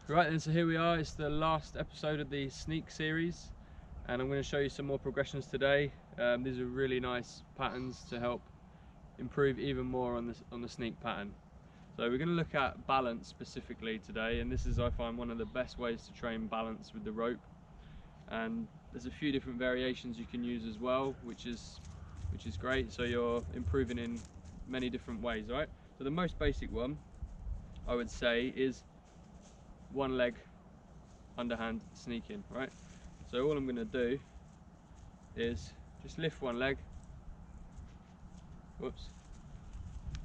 Right then, so here we are. It's the last episode of the sneak series, and I'm going to show you some more progressions today. These are really nice patterns to help improve even more on the sneak pattern. So we're going to look at balance specifically today, and this is, I find, one of the best ways to train balance with the rope. And there's a few different variations you can use as well, which is great. So you're improving in many different ways, right? So the most basic one, I would say, is one leg underhand sneaking, right? So all I'm going to do is just lift one leg, whoops,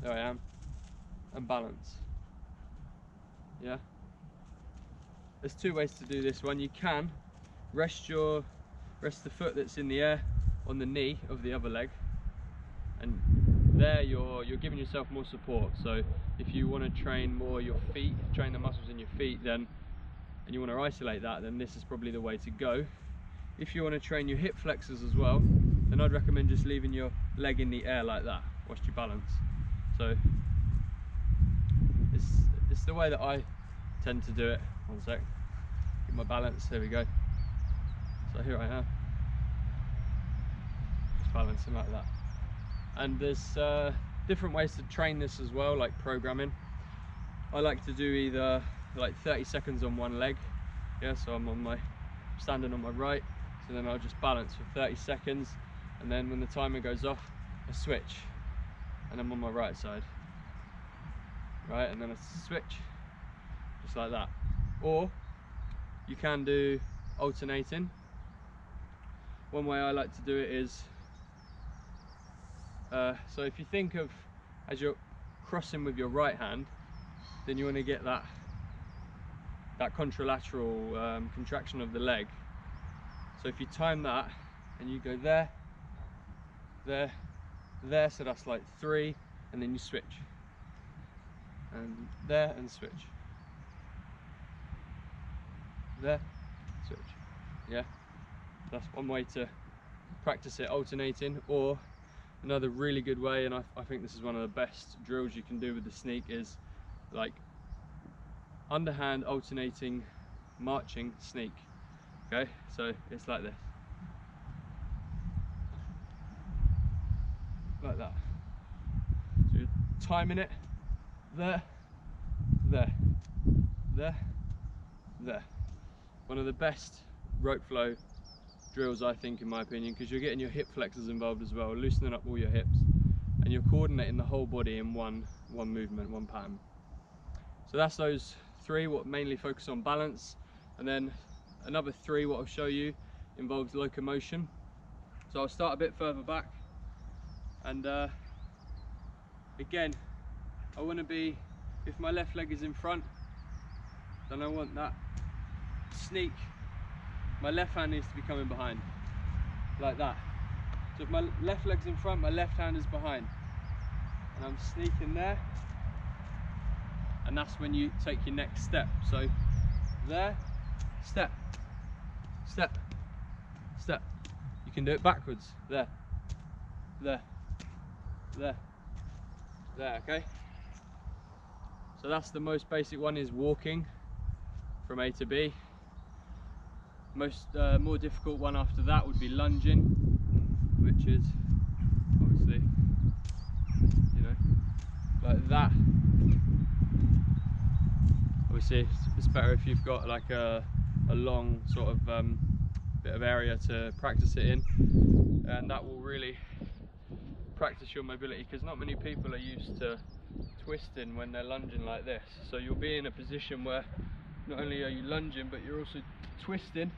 there I am, and balance. Yeah, there's two ways to do this one. You can rest the foot that's in the air on the knee of the other leg, and there you're giving yourself more support. So if you want to train more your feet, train the muscles in your feet, then, and you want to isolate that, then this is probably the way to go. If you want to train your hip flexors as well, then I'd recommend just leaving your leg in the air like that whilst you balance. So it's the way that I tend to do it. One sec, get my balance, there we go. So here I am, just balancing like that. And there's different ways to train this as well, like programming. I like to do either like 30 seconds on one leg, yeah, so I'm standing on my right, so then I'll just balance for 30 seconds, and then when the timer goes off, I switch, and I'm on my right side, right, and then I switch, just like that. Or you can do alternating. One way I like to do it is, so if you think of, as you're crossing with your right hand, then you want to get that contralateral contraction of the leg. So if you time that and you go there, there, there, so that's like 3, and then you switch, and there, and switch, there, switch. Yeah, that's one way to practice it, alternating. Or another really good way, and I think this is one of the best drills you can do with the sneak, is like underhand alternating marching sneak. Okay, so it's like this, like that. So you're timing it there, there, there, there. One of the best rope flow drills, I think, in my opinion, because you're getting your hip flexors involved as well, loosening up all your hips, and you're coordinating the whole body in one movement, one pattern. So that's those 3, what mainly focus on balance. And then another 3, what I'll show you, involves locomotion. So I'll start a bit further back, and again, I want to be, if my left leg is in front, then I want that sneak, my left hand needs to be coming behind, like that. So if my left leg's in front, my left hand is behind, and I'm sneaking there, and that's when you take your next step. So there, step, step, step. You can do it backwards, there, there, there, there, okay? So that's the most basic one, is walking from A to B. More difficult one after that would be lunging, which is obviously, you know, like that. Obviously it's better if you've got like a long sort of bit of area to practice it in, and that will really practice your mobility, because not many people are used to twisting when they're lunging like this. So you'll be in a position where not only are you lunging, but you're also twisting,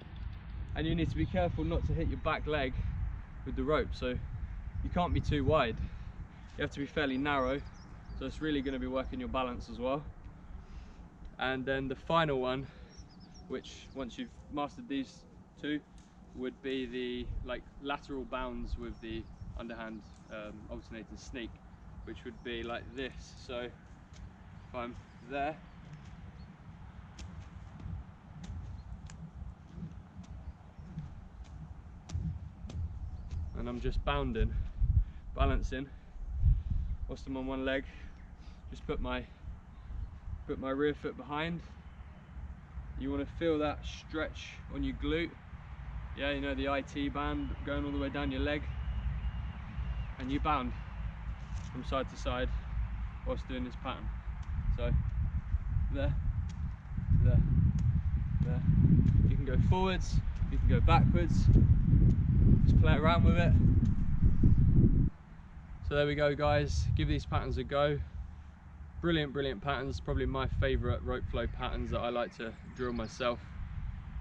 and you need to be careful not to hit your back leg with the rope. So you can't be too wide, you have to be fairly narrow, so it's really going to be working your balance as well. And then the final one, which once you've mastered these 2, would be the like lateral bounds with the underhand alternating sneak, which would be like this. So if I'm there, and I'm just bounding, balancing whilst I'm on one leg, just put my rear foot behind, You want to feel that stretch on your glute. Yeah, you know, the IT band going all the way down your leg, and you bound from side to side whilst doing this pattern. So there, there, there. You can go forwards, you can go backwards, just play around with it. So there we go, guys. Give these patterns a go. Brilliant, brilliant patterns. Probably my favourite rope flow patterns that I like to drill myself.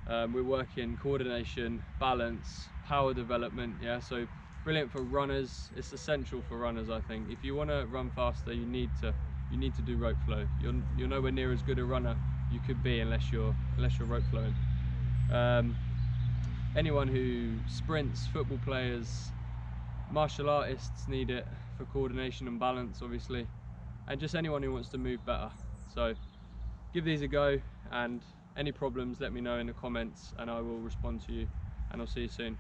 We're working coordination, balance, power development. Yeah, so brilliant for runners. It's essential for runners, I think. If you want to run faster, you need to do rope flow. You're nowhere near as good a runner you could be unless you're rope flowing. Anyone who sprints, football players, martial artists need it for coordination and balance, obviously, and just anyone who wants to move better. So give these a go, and any problems let me know in the comments and I will respond to you, and I'll see you soon.